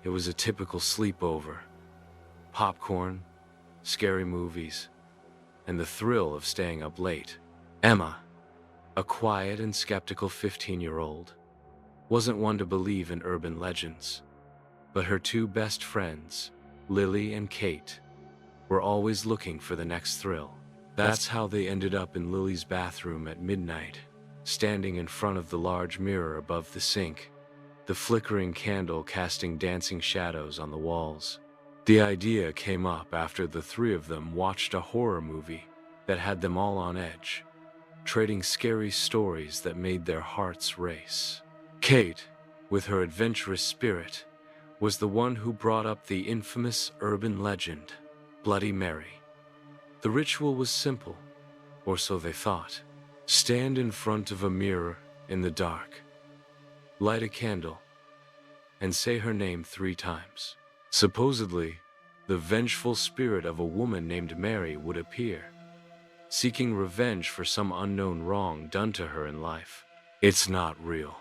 It was a typical sleepover. Popcorn, scary movies, and the thrill of staying up late. Emma, a quiet and skeptical 15-year-old, wasn't one to believe in urban legends. But her two best friends, Lily and Kate, were always looking for the next thrill. That's how they ended up in Lily's bathroom at midnight, standing in front of the large mirror above the sink, the flickering candle casting dancing shadows on the walls. The idea came up after the three of them watched a horror movie that had them all on edge, trading scary stories that made their hearts race. Kate, with her adventurous spirit, was the one who brought up the infamous urban legend, Bloody Mary. The ritual was simple, or so they thought. Stand in front of a mirror in the dark, light a candle, and say her name 3 times. Supposedly, the vengeful spirit of a woman named Mary would appear, seeking revenge for some unknown wrong done to her in life. "It's not real,"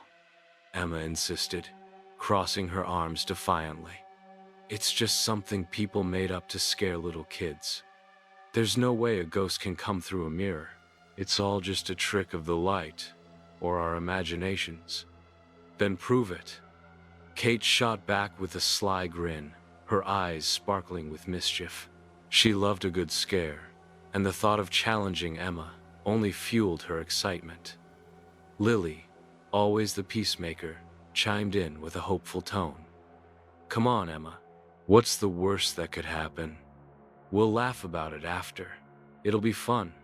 Emma insisted, crossing her arms defiantly. "It's just something people made up to scare little kids. There's no way a ghost can come through a mirror. It's all just a trick of the light, or our imaginations." "Then prove it." Kate shot back with a sly grin, her eyes sparkling with mischief. She loved a good scare, and the thought of challenging Emma only fueled her excitement. Lily, always the peacemaker, chimed in with a hopeful tone. "Come on, Emma. What's the worst that could happen? We'll laugh about it after. It'll be fun.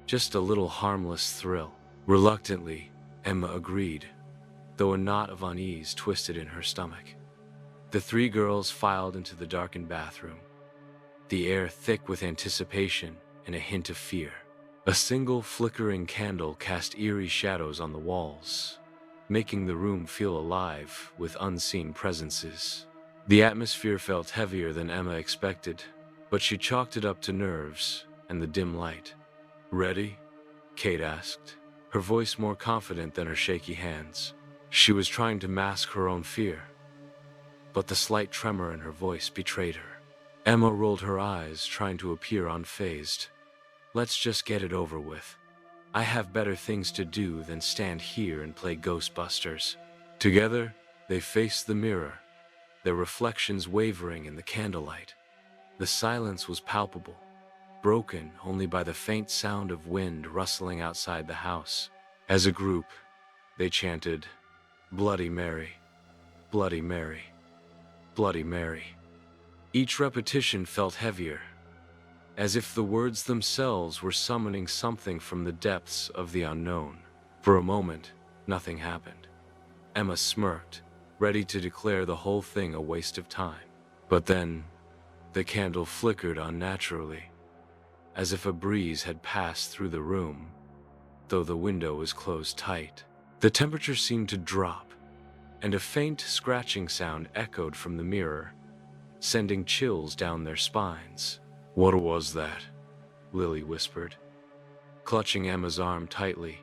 Just a little harmless thrill." Reluctantly, Emma agreed, though a knot of unease twisted in her stomach. The 3 girls filed into the darkened bathroom, the air thick with anticipation and a hint of fear. A single flickering candle cast eerie shadows on the walls, making the room feel alive with unseen presences. The atmosphere felt heavier than Emma expected, but she chalked it up to nerves and the dim light. "Ready?" Kate asked, her voice more confident than her shaky hands. She was trying to mask her own fear, but the slight tremor in her voice betrayed her. Emma rolled her eyes, trying to appear unfazed. "Let's just get it over with. I have better things to do than stand here and play Ghostbusters." Together, they faced the mirror, their reflections wavering in the candlelight. The silence was palpable, broken only by the faint sound of wind rustling outside the house. As a group, they chanted, "Bloody Mary, Bloody Mary, Bloody Mary." Each repetition felt heavier, as if the words themselves were summoning something from the depths of the unknown. For a moment, nothing happened. Emma smirked, ready to declare the whole thing a waste of time. But then, the candle flickered unnaturally, as if a breeze had passed through the room, though the window was closed tight. The temperature seemed to drop, and a faint scratching sound echoed from the mirror, sending chills down their spines. "What was that?" Lily whispered, clutching Emma's arm tightly,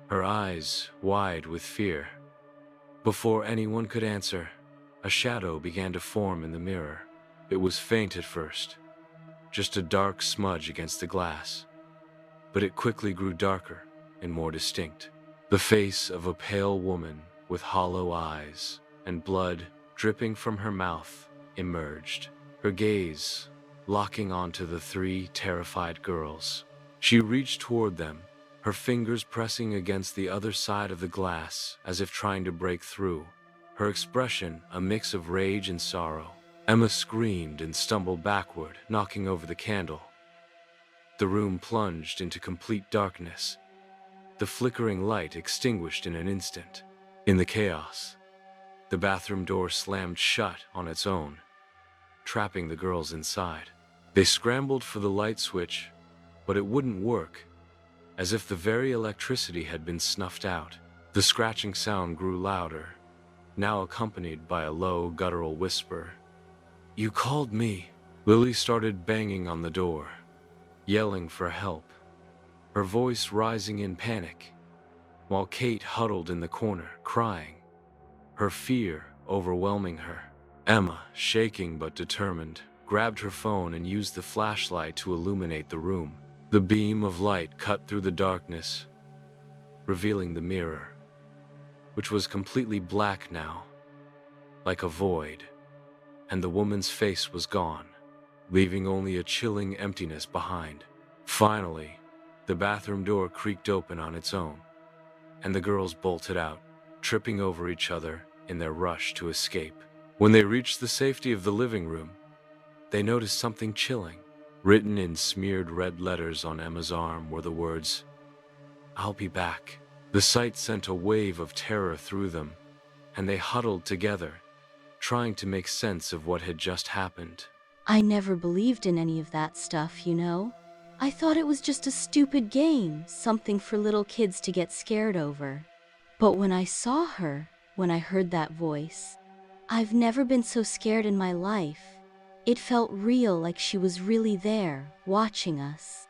her eyes wide with fear. Before anyone could answer, a shadow began to form in the mirror. It was faint at first, just a dark smudge against the glass, but it quickly grew darker and more distinct. The face of a pale woman with hollow eyes and blood dripping from her mouth emerged, her gaze locking onto the 3 terrified girls. She reached toward them, her fingers pressing against the other side of the glass as if trying to break through, her expression a mix of rage and sorrow. Emma screamed and stumbled backward, knocking over the candle. The room plunged into complete darkness, the flickering light extinguished in an instant. In the chaos, the bathroom door slammed shut on its own, trapping the girls inside. They scrambled for the light switch, but it wouldn't work, as if the very electricity had been snuffed out. The scratching sound grew louder, now accompanied by a low, guttural whisper. "You called me." Lily started banging on the door, yelling for help, her voice rising in panic, while Kate huddled in the corner, crying, her fear overwhelming her. Emma, shaking but determined, grabbed her phone and used the flashlight to illuminate the room. The beam of light cut through the darkness, revealing the mirror, which was completely black now, like a void, and the woman's face was gone, leaving only a chilling emptiness behind. Finally, the bathroom door creaked open on its own, and the girls bolted out, tripping over each other in their rush to escape. When they reached the safety of the living room, they noticed something chilling. Written in smeared red letters on Emma's arm were the words, "I'll be back." The sight sent a wave of terror through them, and they huddled together, trying to make sense of what had just happened. I never believed in any of that stuff, you know? I thought it was just a stupid game, something for little kids to get scared over. But when I saw her, when I heard that voice, I've never been so scared in my life. It felt real, like she was really there, watching us.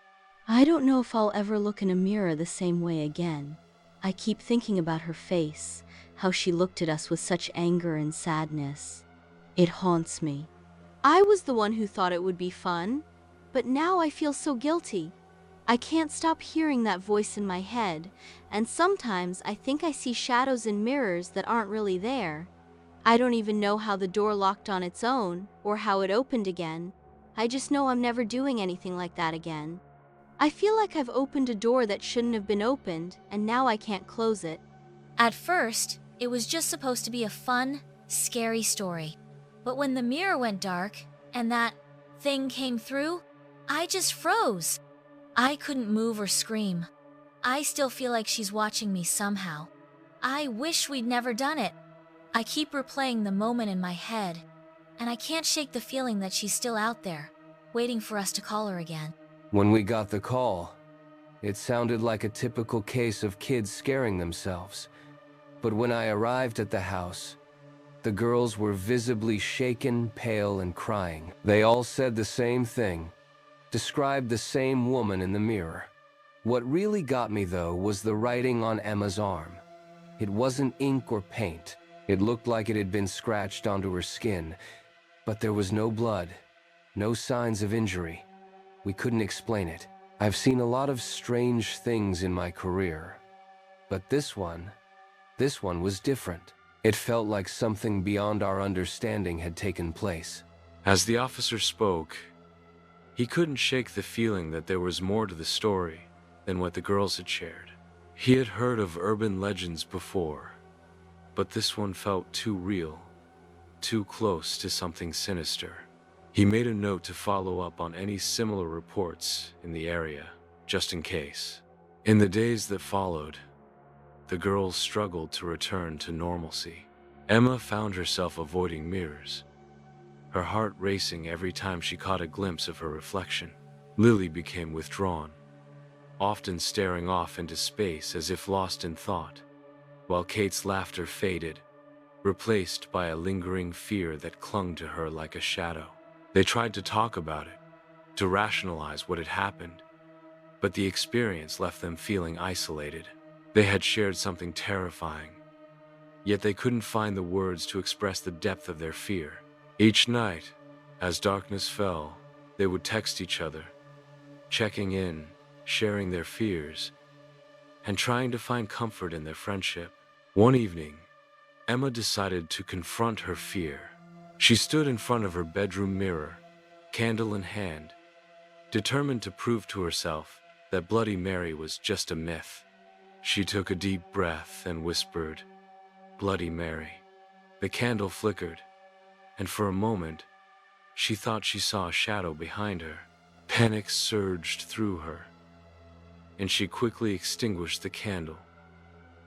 I don't know if I'll ever look in a mirror the same way again. I keep thinking about her face, how she looked at us with such anger and sadness. It haunts me. I was the one who thought it would be fun, but now I feel so guilty. I can't stop hearing that voice in my head, and sometimes I think I see shadows in mirrors that aren't really there. I don't even know how the door locked on its own, or how it opened again. I just know I'm never doing anything like that again. I feel like I've opened a door that shouldn't have been opened, and now I can't close it. At first, it was just supposed to be a fun, scary story. But when the mirror went dark, and that thing came through, I just froze. I couldn't move or scream. I still feel like she's watching me somehow. I wish we'd never done it. I keep replaying the moment in my head, and I can't shake the feeling that she's still out there, waiting for us to call her again. When we got the call, it sounded like a typical case of kids scaring themselves. But when I arrived at the house, the girls were visibly shaken, pale, and crying. They all said the same thing, described the same woman in the mirror. What really got me, though, was the writing on Emma's arm. It wasn't ink or paint. It looked like it had been scratched onto her skin, but there was no blood, no signs of injury. We couldn't explain it. I've seen a lot of strange things in my career, but this one was different. It felt like something beyond our understanding had taken place. As the officer spoke, he couldn't shake the feeling that there was more to the story than what the girls had shared. He had heard of urban legends before, but this one felt too real, too close to something sinister. He made a note to follow up on any similar reports in the area, just in case. In the days that followed, the girls struggled to return to normalcy. Emma found herself avoiding mirrors, her heart racing every time she caught a glimpse of her reflection. Lily became withdrawn, often staring off into space as if lost in thought, while Kate's laughter faded, replaced by a lingering fear that clung to her like a shadow. They tried to talk about it, to rationalize what had happened, but the experience left them feeling isolated. They had shared something terrifying, yet they couldn't find the words to express the depth of their fear. Each night, as darkness fell, they would text each other, checking in, sharing their fears, and trying to find comfort in their friendship. One evening, Emma decided to confront her fear. She stood in front of her bedroom mirror, candle in hand, determined to prove to herself that Bloody Mary was just a myth. She took a deep breath and whispered, "Bloody Mary." The candle flickered, and for a moment, she thought she saw a shadow behind her. Panic surged through her, and she quickly extinguished the candle,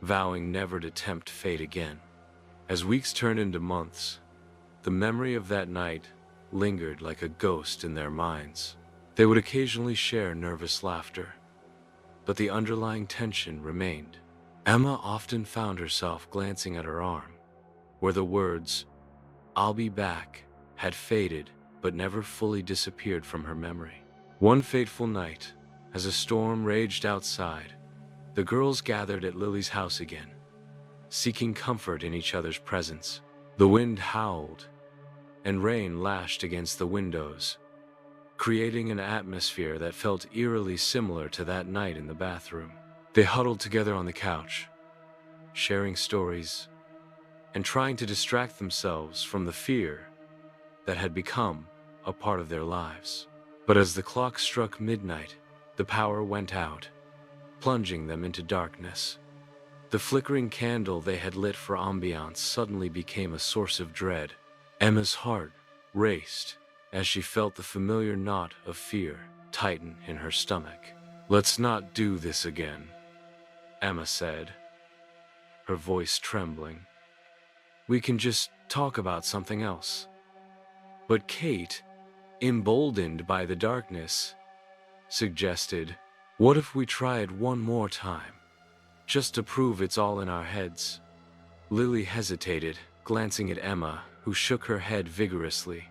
vowing never to tempt fate again. As weeks turned into months, the memory of that night lingered like a ghost in their minds. They would occasionally share nervous laughter, but the underlying tension remained. Emma often found herself glancing at her arm, where the words, "I'll be back," had faded but never fully disappeared from her memory. One fateful night, as a storm raged outside, the girls gathered at Lily's house again, seeking comfort in each other's presence. The wind howled, and rain lashed against the windows, creating an atmosphere that felt eerily similar to that night in the bathroom. They huddled together on the couch, sharing stories and trying to distract themselves from the fear that had become a part of their lives. But as the clock struck midnight, the power went out, plunging them into darkness. The flickering candle they had lit for ambiance suddenly became a source of dread. Emma's heart raced as she felt the familiar knot of fear tighten in her stomach. "Let's not do this again," Emma said, her voice trembling. "We can just talk about something else." But Kate, emboldened by the darkness, suggested, "What if we try it one more time, just to prove it's all in our heads?" Lily hesitated, glancing at Emma, who shook her head vigorously.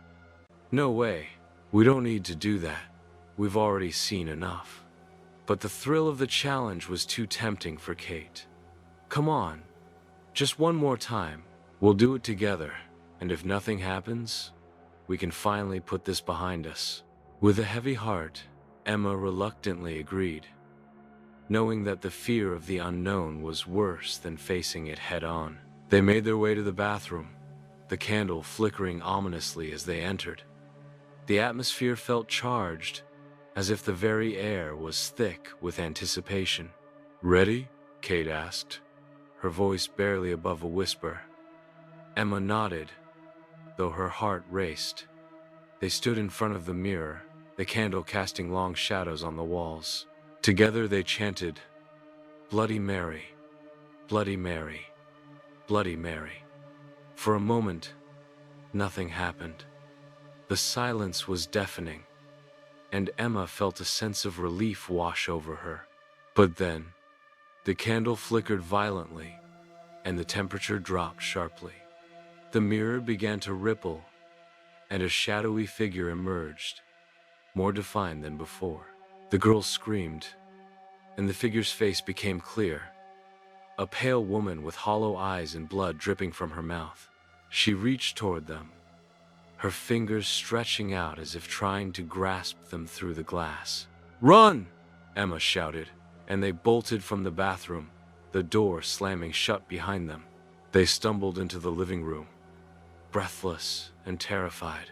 "No way. We don't need to do that. We've already seen enough." But the thrill of the challenge was too tempting for Kate. "Come on, just one more time. We'll do it together, and if nothing happens, we can finally put this behind us." With a heavy heart, Emma reluctantly agreed, knowing that the fear of the unknown was worse than facing it head-on. They made their way to the bathroom, the candle flickering ominously as they entered. The atmosphere felt charged, as if the very air was thick with anticipation. "Ready?" Kate asked, her voice barely above a whisper. Emma nodded, though her heart raced. They stood in front of the mirror, the candle casting long shadows on the walls. Together they chanted, "Bloody Mary, Bloody Mary, Bloody Mary." For a moment, nothing happened. The silence was deafening, and Emma felt a sense of relief wash over her. But then, the candle flickered violently, and the temperature dropped sharply. The mirror began to ripple, and a shadowy figure emerged, more defined than before. The girl screamed, and the figure's face became clear. A pale woman with hollow eyes and blood dripping from her mouth. She reached toward them, her fingers stretching out as if trying to grasp them through the glass. "Run!" Emma shouted, and they bolted from the bathroom, the door slamming shut behind them. They stumbled into the living room, breathless and terrified,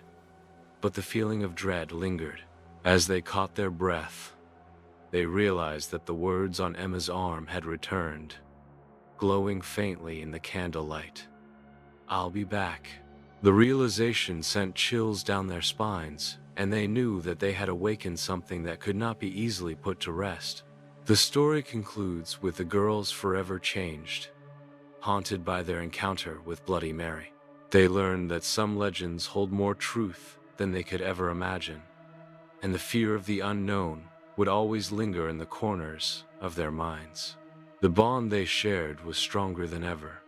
but the feeling of dread lingered. As they caught their breath, they realized that the words on Emma's arm had returned, glowing faintly in the candlelight. "I'll be back." The realization sent chills down their spines, and they knew that they had awakened something that could not be easily put to rest. The story concludes with the girls forever changed, haunted by their encounter with Bloody Mary. They learned that some legends hold more truth than they could ever imagine, and the fear of the unknown would always linger in the corners of their minds. The bond they shared was stronger than ever,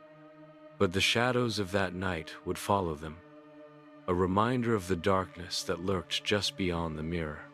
but the shadows of that night would follow them, a reminder of the darkness that lurked just beyond the mirror.